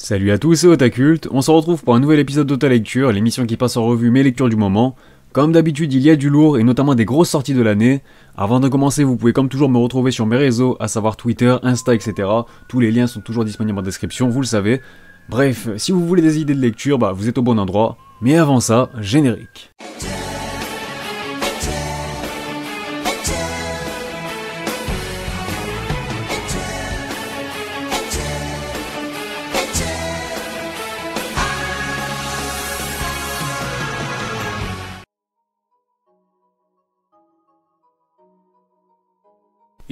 Salut à tous, c'est Otakult, on se retrouve pour un nouvel épisode d'Otalecture, l'émission qui passe en revue mes lectures du moment. Comme d'habitude, il y a du lourd et notamment des grosses sorties de l'année. Avant de commencer, vous pouvez comme toujours me retrouver sur mes réseaux, à savoir Twitter, Insta, etc. Tous les liens sont toujours disponibles en description, vous le savez. Bref, si vous voulez des idées de lecture, vous êtes au bon endroit. Mais avant ça, générique.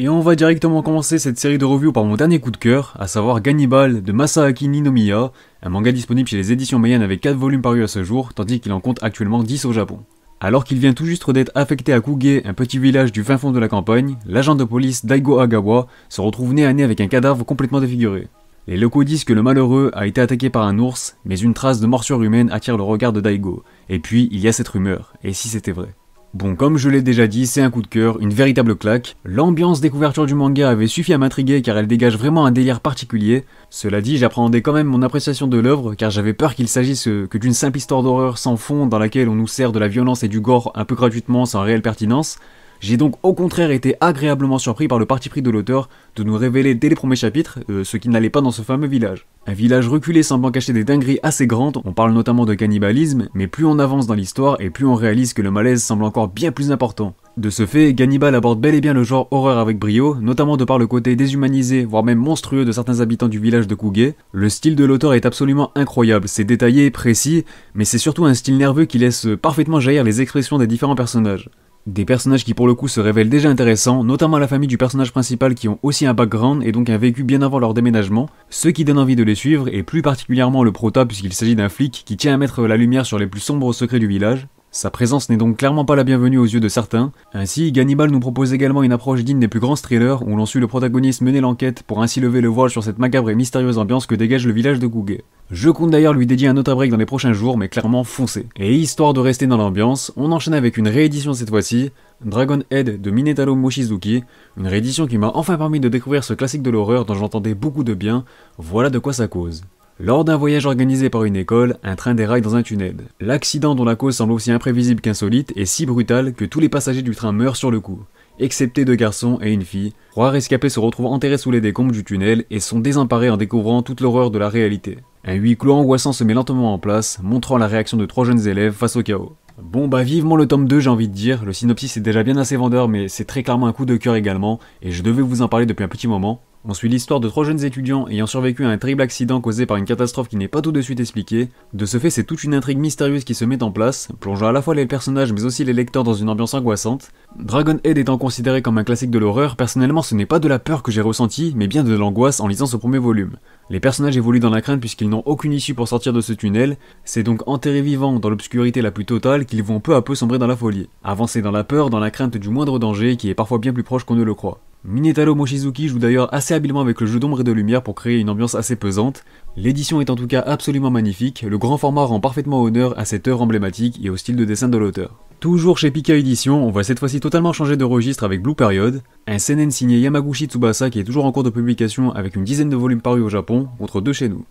Et on va directement commencer cette série de reviews par mon dernier coup de cœur, à savoir Gannibal de Masaaki Ninomiya, un manga disponible chez les éditions Mayan avec 4 volumes parus à ce jour, tandis qu'il en compte actuellement 10 au Japon. Alors qu'il vient tout juste d'être affecté à Kuge, un petit village du fin fond de la campagne, l'agent de police Daigo Agawa se retrouve nez à nez avec un cadavre complètement défiguré. Les locaux disent que le malheureux a été attaqué par un ours, mais une trace de morsure humaine attire le regard de Daigo. Et puis, il y a cette rumeur, et si c'était vrai ? Bon, comme je l'ai déjà dit, c'est un coup de cœur, une véritable claque. L'ambiance des couvertures du manga avait suffi à m'intriguer car elle dégage vraiment un délire particulier. Cela dit, j'appréhendais quand même mon appréciation de l'œuvre car j'avais peur qu'il s'agisse que d'une simple histoire d'horreur sans fond dans laquelle on nous sert de la violence et du gore un peu gratuitement sans réelle pertinence. J'ai donc au contraire été agréablement surpris par le parti pris de l'auteur de nous révéler dès les premiers chapitres ce qui n'allait pas dans ce fameux village. Un village reculé semblant cacher des dingueries assez grandes, on parle notamment de cannibalisme, mais plus on avance dans l'histoire et plus on réalise que le malaise semble encore bien plus important. De ce fait, Gannibal aborde bel et bien le genre horreur avec brio, notamment de par le côté déshumanisé, voire même monstrueux de certains habitants du village de Kuge. Le style de l'auteur est absolument incroyable, c'est détaillé, précis, mais c'est surtout un style nerveux qui laisse parfaitement jaillir les expressions des différents personnages. Des personnages qui pour le coup se révèlent déjà intéressants, notamment la famille du personnage principal qui ont aussi un background et donc un vécu bien avant leur déménagement, ce qui donne envie de les suivre et plus particulièrement le prota puisqu'il s'agit d'un flic qui tient à mettre la lumière sur les plus sombres secrets du village. Sa présence n'est donc clairement pas la bienvenue aux yeux de certains. Ainsi, Gannibal nous propose également une approche digne des plus grands thrillers où l'on suit le protagoniste mener l'enquête pour ainsi lever le voile sur cette macabre et mystérieuse ambiance que dégage le village de Kuge. Je compte d'ailleurs lui dédier un autre break dans les prochains jours, mais clairement foncez. Et histoire de rester dans l'ambiance, on enchaîne avec une réédition cette fois-ci, Dragon Head de Minetaro Mochizuki, une réédition qui m'a enfin permis de découvrir ce classique de l'horreur dont j'entendais beaucoup de bien, voilà de quoi ça cause. Lors d'un voyage organisé par une école, un train déraille dans un tunnel. L'accident dont la cause semble aussi imprévisible qu'insolite est si brutal que tous les passagers du train meurent sur le coup. Excepté 2 garçons et une fille, 3 rescapés se retrouvent enterrés sous les décombres du tunnel et sont désemparés en découvrant toute l'horreur de la réalité. Un huis clos angoissant se met lentement en place, montrant la réaction de 3 jeunes élèves face au chaos. Bon vivement le tome 2 j'ai envie de dire, le synopsis est déjà bien assez vendeur mais c'est très clairement un coup de cœur également, et je devais vous en parler depuis un petit moment. On suit l'histoire de 3 jeunes étudiants ayant survécu à un terrible accident causé par une catastrophe qui n'est pas tout de suite expliquée. De ce fait, c'est toute une intrigue mystérieuse qui se met en place, plongeant à la fois les personnages mais aussi les lecteurs dans une ambiance angoissante. Dragon Head étant considéré comme un classique de l'horreur, personnellement ce n'est pas de la peur que j'ai ressenti, mais bien de l'angoisse en lisant ce premier volume. Les personnages évoluent dans la crainte puisqu'ils n'ont aucune issue pour sortir de ce tunnel, c'est donc enterrés vivants dans l'obscurité la plus totale qu'ils vont peu à peu sombrer dans la folie. Avancer dans la peur, dans la crainte du moindre danger qui est parfois bien plus proche qu'on ne le croit. Minetaro Mochizuki joue d'ailleurs assez habilement avec le jeu d'ombre et de lumière pour créer une ambiance assez pesante. L'édition est en tout cas absolument magnifique, le grand format rend parfaitement honneur à cette œuvre emblématique et au style de dessin de l'auteur. Toujours chez Pika Édition, on va cette fois-ci totalement changer de registre avec Blue Period, un seinen signé Yamaguchi Tsubasa qui est toujours en cours de publication avec une dizaine de volumes parus au Japon, contre 2 chez nous.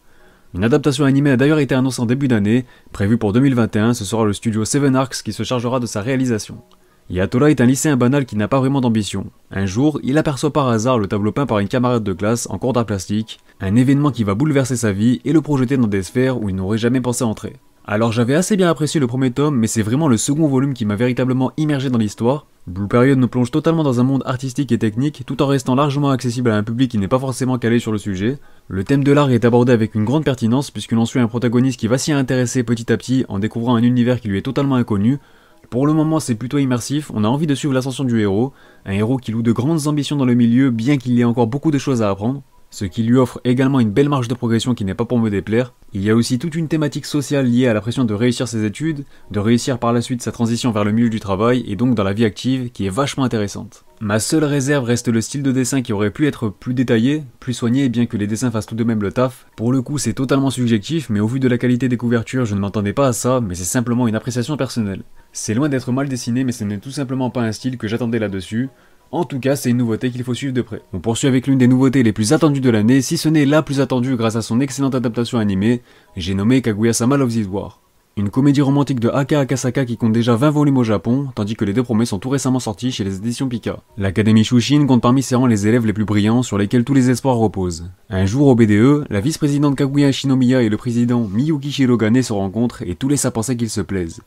Une adaptation animée a d'ailleurs été annoncée en début d'année, prévue pour 2021, ce sera le studio Seven Arcs qui se chargera de sa réalisation. Yatola est un lycéen banal qui n'a pas vraiment d'ambition. Un jour, il aperçoit par hasard le tableau peint par une camarade de classe en cours d'art plastique, un événement qui va bouleverser sa vie et le projeter dans des sphères où il n'aurait jamais pensé entrer. Alors j'avais assez bien apprécié le premier tome, mais c'est vraiment le second volume qui m'a véritablement immergé dans l'histoire. Blue Period nous plonge totalement dans un monde artistique et technique, tout en restant largement accessible à un public qui n'est pas forcément calé sur le sujet. Le thème de l'art est abordé avec une grande pertinence puisque l'on suit un protagoniste qui va s'y intéresser petit à petit en découvrant un univers qui lui est totalement inconnu. Pour le moment c'est plutôt immersif, on a envie de suivre l'ascension du héros, un héros qui loue de grandes ambitions dans le milieu bien qu'il y ait encore beaucoup de choses à apprendre, ce qui lui offre également une belle marge de progression qui n'est pas pour me déplaire. Il y a aussi toute une thématique sociale liée à la pression de réussir ses études, de réussir par la suite sa transition vers le milieu du travail et donc dans la vie active qui est vachement intéressante. Ma seule réserve reste le style de dessin qui aurait pu être plus détaillé, plus soigné bien que les dessins fassent tout de même le taf. Pour le coup c'est totalement subjectif mais au vu de la qualité des couvertures je ne m'attendais pas à ça mais c'est simplement une appréciation personnelle. C'est loin d'être mal dessiné mais ce n'est tout simplement pas un style que j'attendais là-dessus. En tout cas, c'est une nouveauté qu'il faut suivre de près. On poursuit avec l'une des nouveautés les plus attendues de l'année, si ce n'est la plus attendue grâce à son excellente adaptation animée, j'ai nommé Kaguya-sama Love This War. Une comédie romantique de Aka Akasaka qui compte déjà 20 volumes au Japon, tandis que les deux premiers sont tout récemment sortis chez les éditions Pika. L'Académie Shushin compte parmi ses rangs les élèves les plus brillants sur lesquels tous les espoirs reposent. Un jour au BDE, la vice-présidente Kaguya Shinomiya et le président Miyuki Shirogane se rencontrent et tout laisse à penser qu'ils se plaisent.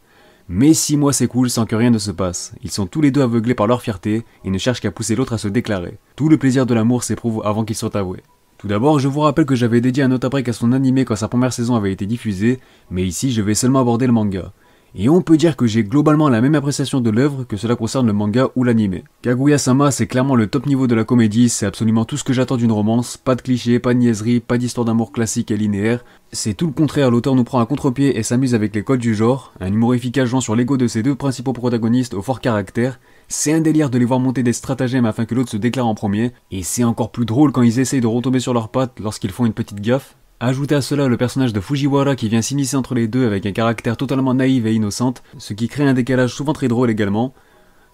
Mais 6 mois s'écoulent sans que rien ne se passe. Ils sont tous les deux aveuglés par leur fierté et ne cherchent qu'à pousser l'autre à se déclarer. Tout le plaisir de l'amour s'éprouve avant qu'il soit avoué. Tout d'abord, je vous rappelle que j'avais dédié un note break à son animé quand sa première saison avait été diffusée, mais ici je vais seulement aborder le manga. Et on peut dire que j'ai globalement la même appréciation de l'œuvre que cela concerne le manga ou l'animé. Kaguya-sama, c'est clairement le top niveau de la comédie, c'est absolument tout ce que j'attends d'une romance, pas de clichés, pas de niaiseries, pas d'histoire d'amour classique et linéaire. C'est tout le contraire, l'auteur nous prend à contre-pied et s'amuse avec les codes du genre, un humour efficace jouant sur l'ego de ses deux principaux protagonistes au fort caractère. C'est un délire de les voir monter des stratagèmes afin que l'autre se déclare en premier, et c'est encore plus drôle quand ils essayent de retomber sur leurs pattes lorsqu'ils font une petite gaffe. Ajoutez à cela le personnage de Fujiwara qui vient s'immiscer entre les deux avec un caractère totalement naïf et innocente, ce qui crée un décalage souvent très drôle également.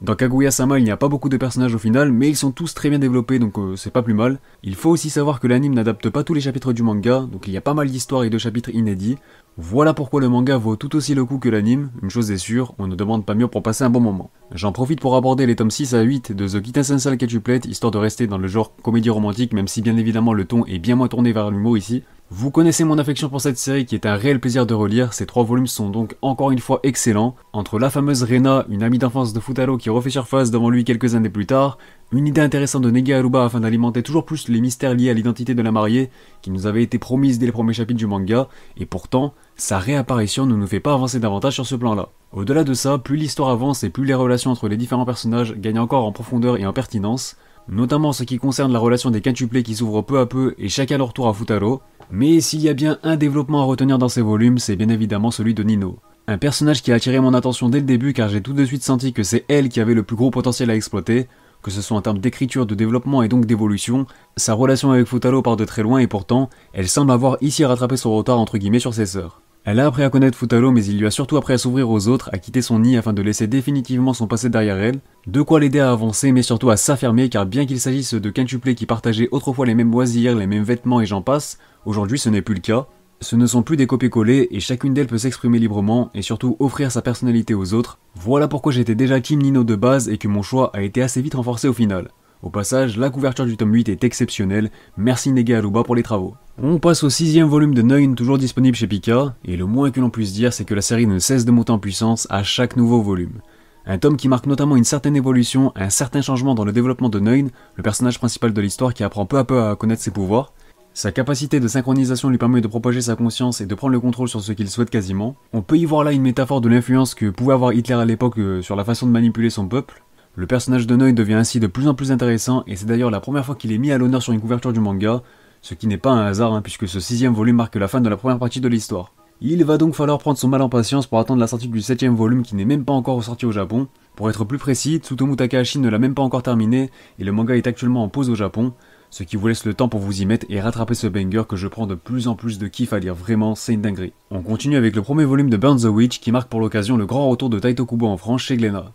Dans Kaguya-sama, il n'y a pas beaucoup de personnages au final, mais ils sont tous très bien développés, donc c'est pas plus mal. Il faut aussi savoir que l'anime n'adapte pas tous les chapitres du manga, donc il y a pas mal d'histoires et de chapitres inédits. Voilà pourquoi le manga vaut tout aussi le coup que l'anime, une chose est sûre, on ne demande pas mieux pour passer un bon moment. J'en profite pour aborder les tomes 6 à 8 de The Kitten-sensei Quintuplet, histoire de rester dans le genre comédie romantique, même si bien évidemment le ton est bien moins tourné vers l'humour ici. Vous connaissez mon affection pour cette série qui est un réel plaisir de relire, ces 3 volumes sont donc encore une fois excellents. Entre la fameuse Rena, une amie d'enfance de Futaro qui refait surface devant lui quelques années plus tard, une idée intéressante de Nege Aruba afin d'alimenter toujours plus les mystères liés à l'identité de la mariée, qui nous avait été promise dès les premiers chapitres du manga, et pourtant, sa réapparition ne nous fait pas avancer davantage sur ce plan-là. Au-delà de ça, plus l'histoire avance et plus les relations entre les différents personnages gagnent encore en profondeur et en pertinence, notamment en ce qui concerne la relation des quintuplés qui s'ouvrent peu à peu et chacun leur tour à Futaro. Mais s'il y a bien un développement à retenir dans ces volumes, c'est bien évidemment celui de Nino. Un personnage qui a attiré mon attention dès le début car j'ai tout de suite senti que c'est elle qui avait le plus gros potentiel à exploiter, que ce soit en termes d'écriture, de développement et donc d'évolution. Sa relation avec Futaro part de très loin et pourtant, elle semble avoir ici rattrapé son retard entre guillemets sur ses sœurs. Elle a appris à connaître Futaro mais il lui a surtout appris à s'ouvrir aux autres, à quitter son nid afin de laisser définitivement son passé derrière elle, de quoi l'aider à avancer mais surtout à s'affirmer car bien qu'il s'agisse de quintuplés qui partageaient autrefois les mêmes loisirs, les mêmes vêtements et j'en passe, aujourd'hui ce n'est plus le cas. Ce ne sont plus des copier-coller et chacune d'elles peut s'exprimer librement et surtout offrir sa personnalité aux autres. Voilà pourquoi j'étais déjà Team Nino de base et que mon choix a été assez vite renforcé au final. Au passage, la couverture du tome 8 est exceptionnelle, merci Nege Aruba pour les travaux. On passe au 6ème volume de Neun, toujours disponible chez Pika, et le moins que l'on puisse dire c'est que la série ne cesse de monter en puissance à chaque nouveau volume. Un tome qui marque notamment une certaine évolution, un certain changement dans le développement de Neun, le personnage principal de l'histoire qui apprend peu à peu à connaître ses pouvoirs. Sa capacité de synchronisation lui permet de propager sa conscience et de prendre le contrôle sur ce qu'il souhaite quasiment. On peut y voir là une métaphore de l'influence que pouvait avoir Hitler à l'époque sur la façon de manipuler son peuple. Le personnage de Neun devient ainsi de plus en plus intéressant et c'est d'ailleurs la première fois qu'il est mis à l'honneur sur une couverture du manga, ce qui n'est pas un hasard puisque ce 6ème volume marque la fin de la première partie de l'histoire. Il va donc falloir prendre son mal en patience pour attendre la sortie du 7ème volume qui n'est même pas encore ressorti au Japon. Pour être plus précis, Tsutomu Takahashi ne l'a même pas encore terminé et le manga est actuellement en pause au Japon, ce qui vous laisse le temps pour vous y mettre et rattraper ce banger que je prends de plus en plus de kiff à lire, vraiment c'est une dinguerie. On continue avec le premier volume de Burn the Witch qui marque pour l'occasion le grand retour de Taito Kubo en France chez Glénat.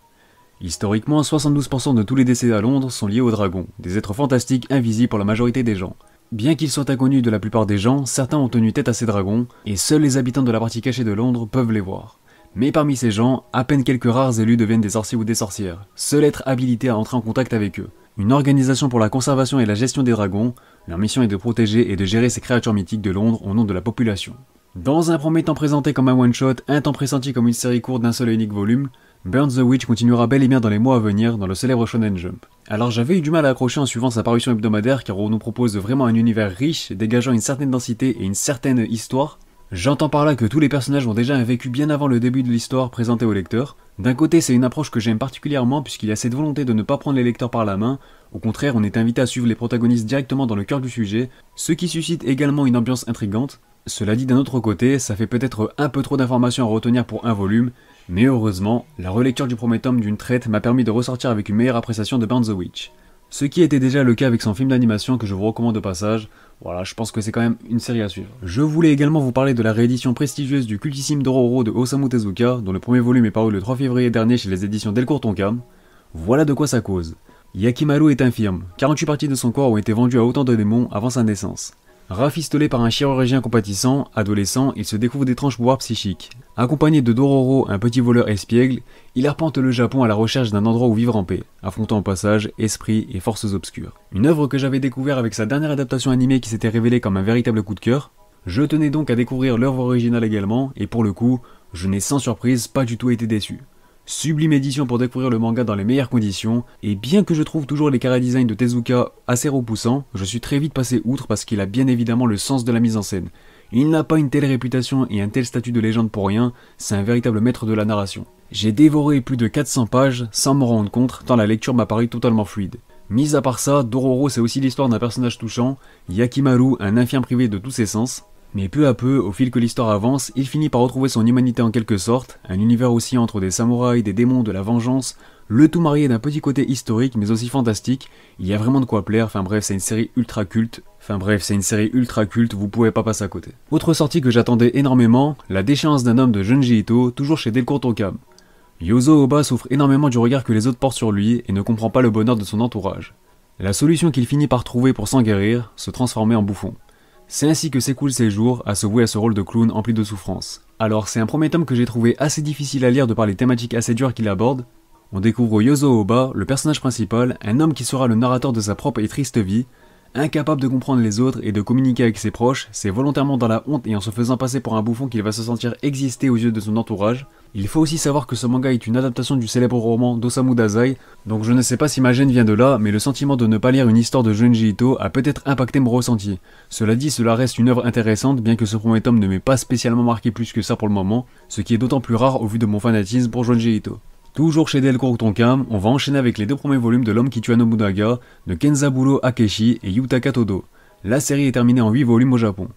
Historiquement, 72% de tous les décès à Londres sont liés aux dragons, des êtres fantastiques invisibles pour la majorité des gens. Bien qu'ils soient inconnus de la plupart des gens, certains ont tenu tête à ces dragons, et seuls les habitants de la partie cachée de Londres peuvent les voir. Mais parmi ces gens, à peine quelques rares élus deviennent des sorciers ou des sorcières, seuls être habilités à entrer en contact avec eux. Une organisation pour la conservation et la gestion des dragons, leur mission est de protéger et de gérer ces créatures mythiques de Londres au nom de la population. Dans un premier temps présenté comme un one-shot, un temps pressenti comme une série courte d'un seul et unique volume, Burn the Witch continuera bel et bien dans les mois à venir dans le célèbre Shonen Jump. Alors j'avais eu du mal à accrocher en suivant sa parution hebdomadaire car on nous propose vraiment un univers riche, dégageant une certaine densité et une certaine histoire. J'entends par là que tous les personnages ont déjà un vécu bien avant le début de l'histoire présentée au lecteur. D'un côté c'est une approche que j'aime particulièrement puisqu'il y a cette volonté de ne pas prendre les lecteurs par la main, au contraire on est invité à suivre les protagonistes directement dans le cœur du sujet, ce qui suscite également une ambiance intrigante. Cela dit d'un autre côté, ça fait peut-être un peu trop d'informations à retenir pour un volume, mais heureusement, la relecture du premier tome d'une traite m'a permis de ressortir avec une meilleure appréciation de Burn the Witch. Ce qui était déjà le cas avec son film d'animation que je vous recommande au passage, voilà, je pense que c'est quand même une série à suivre. Je voulais également vous parler de la réédition prestigieuse du cultissime Dororo de Osamu Tezuka, dont le premier volume est paru le 3 février dernier chez les éditions Delcourt Tonkam. Voilà de quoi ça cause. Yakimaru est infirme, 48 parties de son corps ont été vendues à autant de démons avant sa naissance. Rafistolé par un chirurgien compatissant, adolescent, il se découvre d'étranges pouvoirs psychiques. Accompagné de Dororo, un petit voleur espiègle, il arpente le Japon à la recherche d'un endroit où vivre en paix, affrontant au passage esprits et forces obscures. Une œuvre que j'avais découvert avec sa dernière adaptation animée qui s'était révélée comme un véritable coup de cœur. Je tenais donc à découvrir l'œuvre originale également, et pour le coup, je n'ai sans surprise pas du tout été déçu. Sublime édition pour découvrir le manga dans les meilleures conditions, et bien que je trouve toujours les chara-design de Tezuka assez repoussants, je suis très vite passé outre parce qu'il a bien évidemment le sens de la mise en scène. Il n'a pas une telle réputation et un tel statut de légende pour rien, c'est un véritable maître de la narration. J'ai dévoré plus de 400 pages sans m'en rendre compte, tant la lecture m'a paru totalement fluide. Mis à part ça, Dororo c'est aussi l'histoire d'un personnage touchant, Yakimaru un infirme privé de tous ses sens. Mais peu à peu, au fil que l'histoire avance, il finit par retrouver son humanité en quelque sorte, un univers aussi entre des samouraïs, des démons, de la vengeance, le tout marié d'un petit côté historique mais aussi fantastique, il y a vraiment de quoi plaire, enfin bref c'est une série ultra culte, vous pouvez pas passer à côté. Autre sortie que j'attendais énormément, La déchéance d'un homme de Junji Ito, toujours chez Delcourt Tonkam. Yozo Oba souffre énormément du regard que les autres portent sur lui et ne comprend pas le bonheur de son entourage. La solution qu'il finit par trouver pour s'en guérir, se transformer en bouffon. C'est ainsi que s'écoulent ses jours à se vouer à ce rôle de clown empli de souffrance. Alors c'est un premier tome que j'ai trouvé assez difficile à lire de par les thématiques assez dures qu'il aborde. On découvre Yozo Oba, le personnage principal, un homme qui sera le narrateur de sa propre et triste vie. Incapable de comprendre les autres et de communiquer avec ses proches, c'est volontairement dans la honte et en se faisant passer pour un bouffon qu'il va se sentir exister aux yeux de son entourage. Il faut aussi savoir que ce manga est une adaptation du célèbre roman d'Osamu Dazai, donc je ne sais pas si ma gêne vient de là, mais le sentiment de ne pas lire une histoire de Junji Ito a peut-être impacté mon ressenti. Cela dit, cela reste une œuvre intéressante, bien que ce premier tome ne m'ait pas spécialement marqué plus que ça pour le moment, ce qui est d'autant plus rare au vu de mon fanatisme pour Junji Ito. Toujours chez Delcourt Tonkam, on va enchaîner avec les deux premiers volumes de L'homme qui tua Nobunaga, de Kenzaburo Akeshi et Yutaka Todo. La série est terminée en 8 volumes au Japon.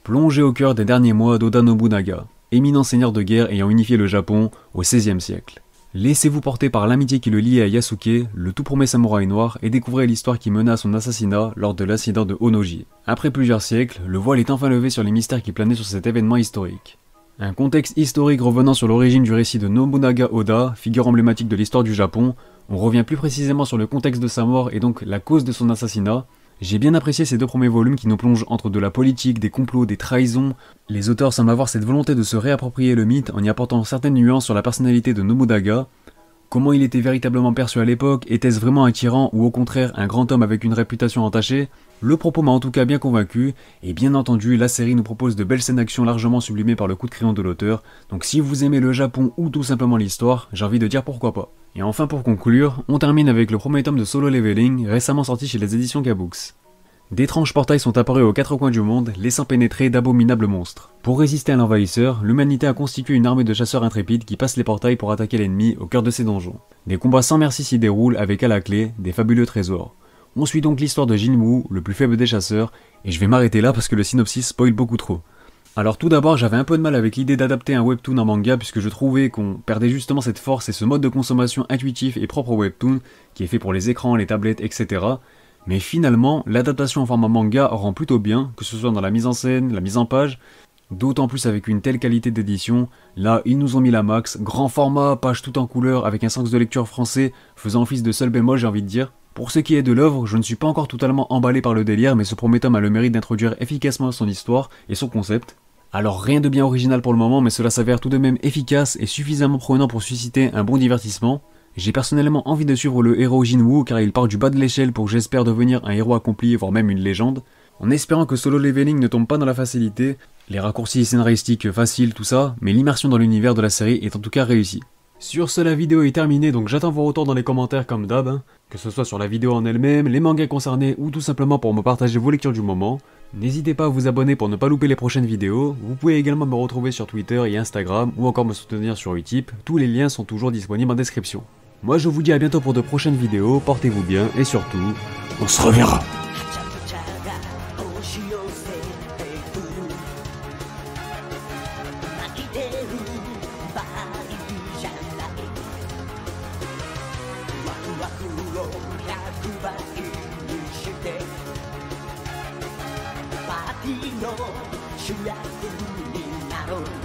Plongé au cœur des derniers mois d'Oda Nobunaga, éminent seigneur de guerre ayant unifié le Japon au XVIe siècle. Laissez-vous porter par l'amitié qui le liait à Yasuke, le tout premier samouraï noir, et découvrez l'histoire qui mena à son assassinat lors de l'incident de Onoji. Après plusieurs siècles, le voile est enfin levé sur les mystères qui planaient sur cet événement historique. Un contexte historique revenant sur l'origine du récit de Nobunaga Oda, figure emblématique de l'histoire du Japon, on revient plus précisément sur le contexte de sa mort et donc la cause de son assassinat. J'ai bien apprécié ces deux premiers volumes qui nous plongent entre de la politique, des complots, des trahisons. Les auteurs semblent avoir cette volonté de se réapproprier le mythe en y apportant certaines nuances sur la personnalité de Nobunaga. Comment il était véritablement perçu à l'époque, était-ce vraiment un tyran ou au contraire un grand homme avec une réputation entachée? Le propos m'a en tout cas bien convaincu, et bien entendu la série nous propose de belles scènes d'action largement sublimées par le coup de crayon de l'auteur, donc si vous aimez le Japon ou tout simplement l'histoire, j'ai envie de dire pourquoi pas. Et enfin pour conclure, on termine avec le premier tome de Solo Leveling, récemment sorti chez les éditions K-Books. D'étranges portails sont apparus aux quatre coins du monde, laissant pénétrer d'abominables monstres. Pour résister à l'envahisseur, l'humanité a constitué une armée de chasseurs intrépides qui passent les portails pour attaquer l'ennemi au cœur de ses donjons. Des combats sans merci s'y déroulent avec à la clé des fabuleux trésors. On suit donc l'histoire de Jinwoo, le plus faible des chasseurs, et je vais m'arrêter là parce que le synopsis spoil beaucoup trop. Alors tout d'abord, j'avais un peu de mal avec l'idée d'adapter un webtoon en manga puisque je trouvais qu'on perdait justement cette force et ce mode de consommation intuitif et propre au webtoon, qui est fait pour les écrans, les tablettes, etc. Mais finalement, l'adaptation en format manga rend plutôt bien, que ce soit dans la mise en scène, la mise en page, d'autant plus avec une telle qualité d'édition. Là, ils nous ont mis la max, grand format, page tout en couleur, avec un sens de lecture français, faisant office de seul bémol j'ai envie de dire. Pour ce qui est de l'œuvre, je ne suis pas encore totalement emballé par le délire, mais ce premier tome a le mérite d'introduire efficacement son histoire et son concept. Alors rien de bien original pour le moment, mais cela s'avère tout de même efficace et suffisamment prenant pour susciter un bon divertissement. J'ai personnellement envie de suivre le héros Jinwoo car il part du bas de l'échelle pour j'espère devenir un héros accompli, voire même une légende. En espérant que Solo Leveling ne tombe pas dans la facilité, les raccourcis scénaristiques faciles, tout ça, mais l'immersion dans l'univers de la série est en tout cas réussie. Sur ce, la vidéo est terminée, donc j'attends vos retours dans les commentaires comme d'hab, que ce soit sur la vidéo en elle-même, les mangas concernés ou tout simplement pour me partager vos lectures du moment. N'hésitez pas à vous abonner pour ne pas louper les prochaines vidéos, vous pouvez également me retrouver sur Twitter et Instagram ou encore me soutenir sur Utip, tous les liens sont toujours disponibles en description. Moi je vous dis à bientôt pour de prochaines vidéos, portez-vous bien et surtout, on se reverra. No, 主役になろう